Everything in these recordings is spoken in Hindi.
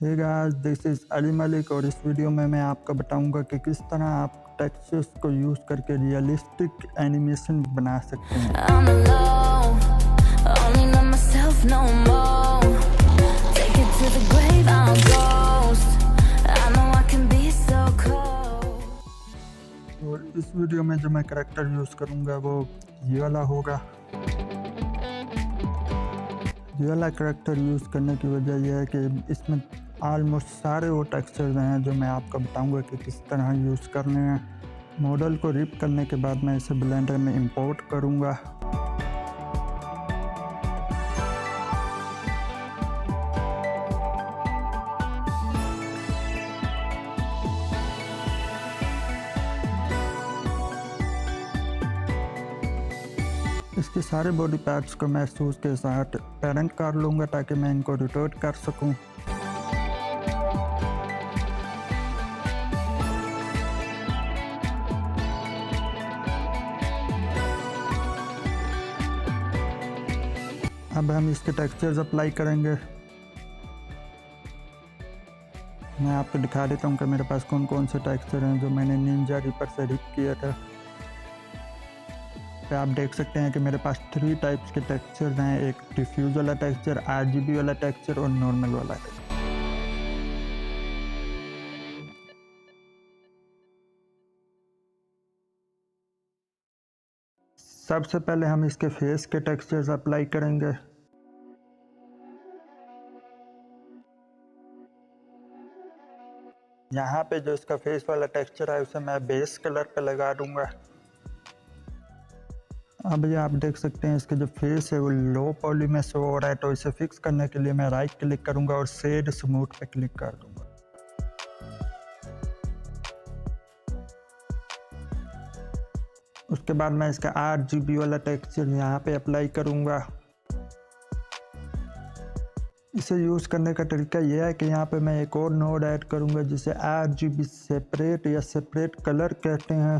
Hey guys, this is Ali Malik और इस वीडियो में मैं आपको बताऊंगा कि किस तरह आप टेक्सचर्स को यूज़ करके रियलिस्टिक एनिमेशन बना सकते हैं। I'm alone, only know myself no more. Take it to the grave, I'm a ghost. I know I can be so cold. और इस वीडियो में जो मैं करैक्टर यूज़ करूंगा वो ये वाला होगा। ये वाला करैक्टर यूज़ करने की वजह यह है कि इसमें ऑलमोस्ट सारे वो टेक्सचर्स हैं जो मैं आपको बताऊंगा कि किस तरह यूज़ करने हैं। मॉडल को रिप करने के बाद मैं इसे ब्लेंडर में इंपोर्ट करूंगा। इसके सारे बॉडी पार्ट्स को मैं शूज़ के साथ पेरेंट कर लूँगा ताकि मैं इनको रोटेट कर सकूँ। अब हम इसके टेक्सचर्स अप्लाई करेंगे। मैं आपको दिखा देता हूँ कि मेरे पास कौन कौन से टेक्सचर हैं जो मैंने निंजा रिपर से रिप किया था। तो आप देख सकते हैं कि मेरे पास 3 टाइप्स के टेक्सचर हैं, एक डिफ्यूज वाला टेक्सचर, आरजीबी वाला टेक्सचर और नॉर्मल वाला टेक्सचर। सबसे पहले हम इसके फेस के टेक्सचर्स अप्लाई करेंगे। यहाँ पे जो इसका फेस वाला टेक्सचर है उसे मैं बेस कलर पे लगा दूंगा। अब ये आप देख सकते हैं इसके जो फेस है वो लो पॉली में शो हो रहा है, तो इसे फिक्स करने के लिए मैं राइट क्लिक करूंगा और शेड स्मूथ पे क्लिक कर दूंगा। उसके बाद मैं इसका आरजीबी वाला टेक्सचर यहाँ पे अप्लाई करूंगा। इसे यूज़ करने का तरीका यह है कि यहाँ पे मैं एक और नोड ऐड करूंगा जिसे आरजीबी सेपरेट या सेपरेट कलर कहते हैं।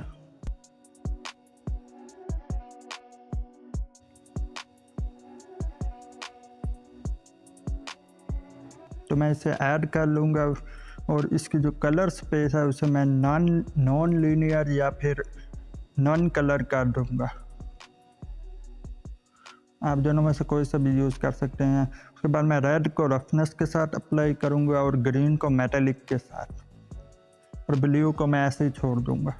तो मैं इसे ऐड कर लूँगा और इसकी जो कलर स्पेस है उसे मैं नॉन लीनियर या फिर नॉन कलर कर दूँगा। आप दोनों में से कोई सा भी यूज़ कर सकते हैं। उसके बाद मैं रेड को रफनेस के साथ अप्लाई करूँगा और ग्रीन को मेटालिक के साथ और ब्लू को मैं ऐसे ही छोड़ दूँगा।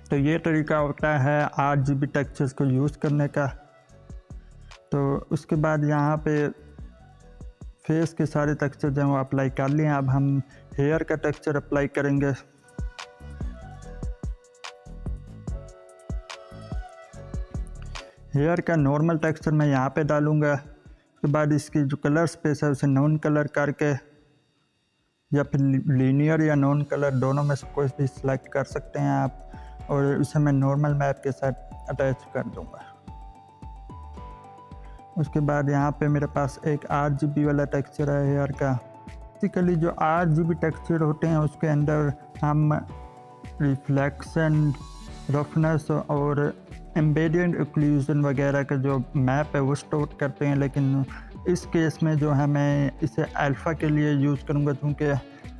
तो ये तरीका होता है आरजीबी टेक्सचर्स को यूज़ करने का। तो उसके बाद यहाँ पे फेस के सारे टेक्सचर जो हैं वो अप्लाई कर लिए। अब हम हेयर का टेक्सचर अप्लाई करेंगे। हेयर का नॉर्मल टेक्सचर मैं यहाँ पे डालूँगा। उसके बाद इसकी जो कलर स्पेस है उसे नॉन कलर करके या फिर लीनियर या नॉन कलर दोनों में से कोई भी सिलेक्ट कर सकते हैं आप, और उसे मैं नॉर्मल मैप के साथ अटैच कर दूँगा। उसके बाद यहाँ पे मेरे पास एक आरजीबी वाला टेक्सचर है हेयर का। बेसिकली जो आरजीबी टेक्सचर होते हैं उसके अंदर हम रिफ्लेक्शन, रफनेस और एम्बेडेड ओक्लूजन वगैरह का जो मैप है वो स्टोर करते हैं, लेकिन इस केस में जो है मैं इसे अल्फ़ा के लिए यूज़ करूँगा क्योंकि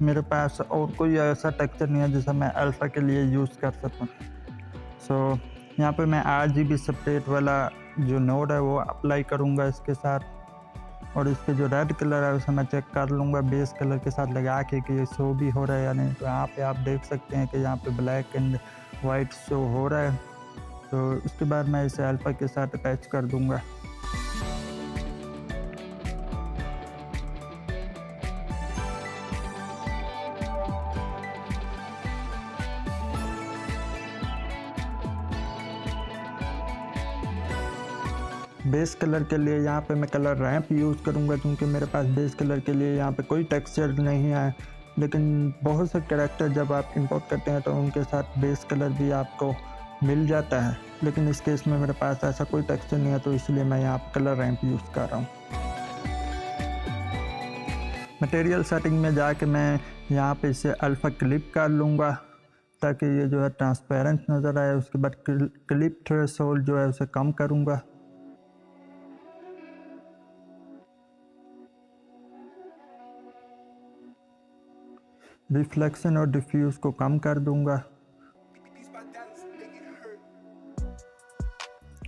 मेरे पास और कोई ऐसा टेक्सचर नहीं है जिसे मैं अल्फ़ा के लिए यूज़ कर सकूँ। सो यहाँ पे मैं आरजीबी सेपरेट वाला जो नोड है वो अप्लाई करूँगा इसके साथ, और इसके जो रेड कलर है उसे मैं चेक कर लूँगा बेस कलर के साथ लगा के कि ये शो भी हो रहा है या नहीं। तो यहाँ पे आप देख सकते हैं कि यहाँ पे ब्लैक एंड वाइट शो हो रहा है। तो उसके बाद मैं इसे अल्फ़ा के साथ अटैच कर दूँगा। बेस कलर के लिए यहाँ पे मैं कलर रैंप यूज़ करूँगा क्योंकि मेरे पास बेस कलर के लिए यहाँ पे कोई टेक्सचर नहीं है, लेकिन बहुत से कैरेक्टर जब आप इंपोर्ट करते हैं तो उनके साथ बेस कलर भी आपको मिल जाता है, लेकिन इस केस में मेरे पास ऐसा कोई टेक्सचर नहीं है, तो इसलिए मैं यहाँ पे कलर रैंप यूज़ कर रहा हूँ। मटेरियल सेटिंग में जाके मैं यहाँ पे इसे अल्फ़ा क्लिप कर लूँगा ताकि ये जो है ट्रांसपेरेंट नज़र आए। उसके बाद क्लिप थ्रेशोल्ड जो है उसे कम करूँगा। रिफ्लेक्शन और डिफ्यूज को कम कर दूंगा।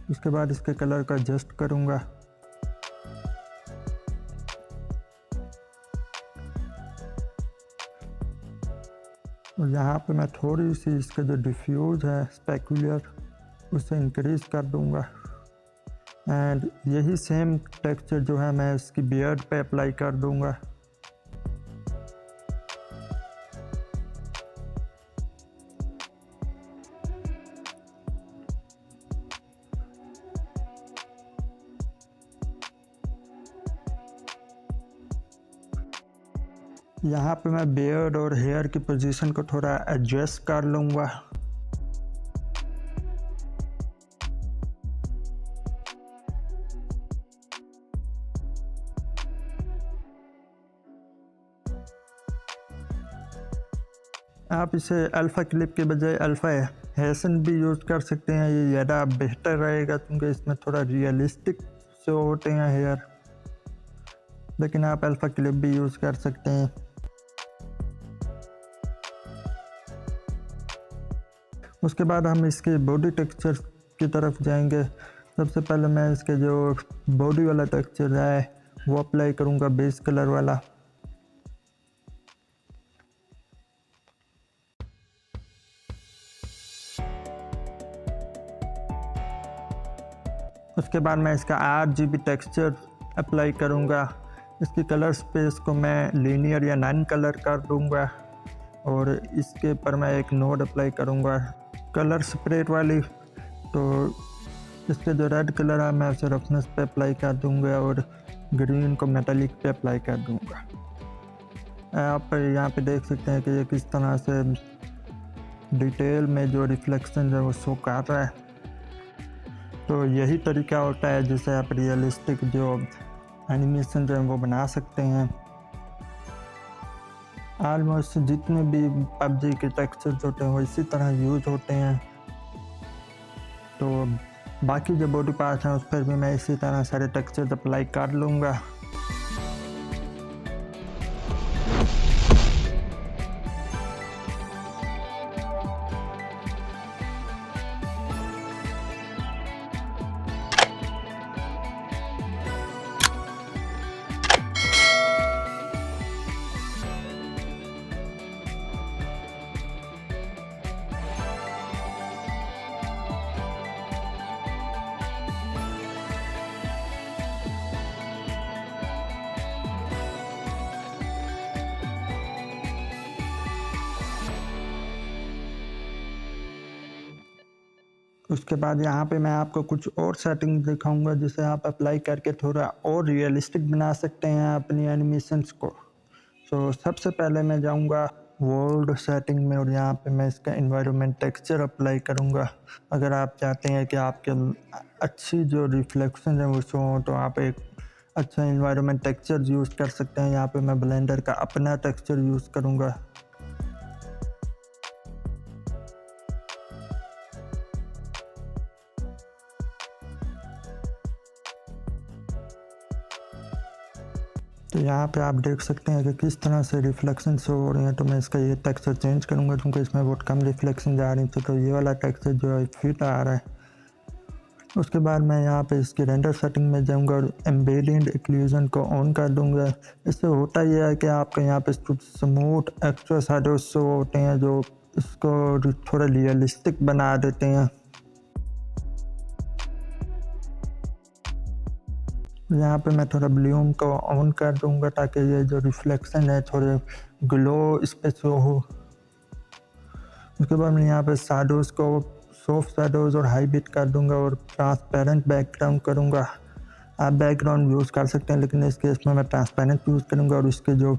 उसके बाद इसके कलर का एडजस्ट करूंगा। और यहाँ पे मैं थोड़ी सी इसका जो डिफ्यूज है स्पेकुलर उसे इंक्रीज कर दूंगा। एंड यही सेम टेक्सचर जो है मैं इसकी बियर्ड पे अप्लाई कर दूंगा। यहाँ पे मैं बियर्ड और हेयर की पोजीशन को थोड़ा एडजस्ट कर लूँगा। आप इसे अल्फ़ा क्लिप के बजाय अल्फ़ा हेसन भी यूज़ कर सकते हैं। ये ज़्यादा बेहतर रहेगा क्योंकि इसमें थोड़ा रियलिस्टिक शो होते हैं हेयर, लेकिन आप अल्फ़ा क्लिप भी यूज़ कर सकते हैं। उसके बाद हम इसके बॉडी टेक्सचर की तरफ जाएंगे। सबसे पहले मैं इसके जो बॉडी वाला टेक्सचर है वो अप्लाई करूँगा, बेस कलर वाला। उसके बाद मैं इसका RGB टेक्सचर अप्लाई करूँगा। इसकी कलर स्पेस को मैं लीनियर या नॉन कलर कर दूँगा और इसके ऊपर मैं एक नोड अप्लाई करूँगा कलर स्प्रेड वाली। तो इसके जो रेड कलर है मैं उसे रफनेस पे अप्लाई कर दूँगा और ग्रीन को मेटालिक पे अप्लाई कर दूँगा। आप यहाँ पे देख सकते हैं कि ये किस तरह से डिटेल में जो रिफ्लेक्शन है वो शो कर रहा है। तो यही तरीका होता है जिससे आप रियलिस्टिक जो एनिमेशन जो है वो बना सकते हैं। ऑलमोस्ट जितने भी PUBG के टेक्सचर्स होते हैं वो इसी तरह यूज होते हैं। तो बाकी जो बॉडी पार्ट हैं उस पर भी मैं इसी तरह सारे टेक्सचर्स अप्लाई कर लूँगा। उसके बाद यहाँ पे मैं आपको कुछ और सेटिंग दिखाऊंगा जिसे आप अप्लाई करके थोड़ा और रियलिस्टिक बना सकते हैं अपनी एनिमेशंस को। तो सबसे पहले मैं जाऊँगा वर्ल्ड सेटिंग में और यहाँ पे मैं इसका एनवायरनमेंट टेक्सचर अप्लाई करूँगा। अगर आप चाहते हैं कि आपके अच्छी जो रिफ्लेक्शन है वो शो हो तो आप एक अच्छा एनवायरनमेंट टेक्सचर यूज़ कर सकते हैं। यहाँ पे मैं ब्लेंडर का अपना टेक्सचर यूज़ करूँगा। तो यहाँ पे आप देख सकते हैं कि किस तरह से रिफ्लेक्शन शो हो रहे हैं। तो मैं इसका ये टेक्सचर चेंज करूँगा क्योंकि इसमें बहुत कम रिफ्लेक्शन जा रही थी। तो ये वाला टेक्सचर जो है फिट आ रहा है। उसके बाद मैं यहाँ पे इसकी रेंडर सेटिंग में जाऊँगा और एम्बेडियंट इक्लूजन को ऑन कर दूँगा। इससे होता यह है कि आपके यहाँ पे स्मूथ एक्स्ट्रा शैडोज शो होते हैं जो इसको थोड़ा रियलिस्टिक बना देते हैं। यहाँ पे मैं थोड़ा ब्लूम को ऑन कर दूंगा ताकि ये जो रिफ्लेक्शन है थोड़े ग्लो इस पे शो हो। उसके बाद मैं यहाँ पे शैडोज़ को सॉफ्ट शैडोज़ और हाई बिट कर दूंगा और ट्रांसपेरेंट बैकग्राउंड करूँगा। आप बैकग्राउंड यूज़ कर सकते हैं लेकिन इस केस में मैं ट्रांसपेरेंट यूज़ करूँगा और इसके जो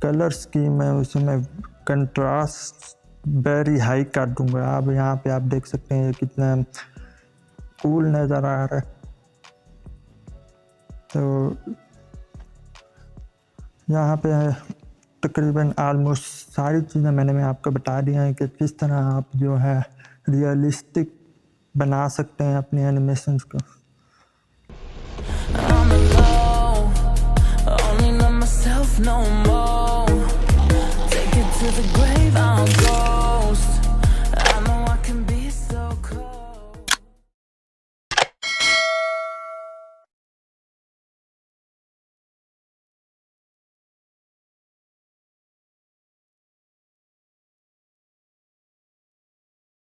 कलर स्कीम है उसे मैं कंट्रास्ट वेरी हाई कर दूँगा। आप यहाँ पे आप देख सकते हैं कितना कूल नज़र आ रहा है। तो यहाँ पे तकरीबन ऑलमोस्ट सारी चीज़ें मैंने आपको बता दी हैं कि किस तरह आप जो है रियलिस्टिक बना सकते हैं अपनी एनिमेशंस को। I'm alone, only know myself no more. Take it to to the grave I'll go.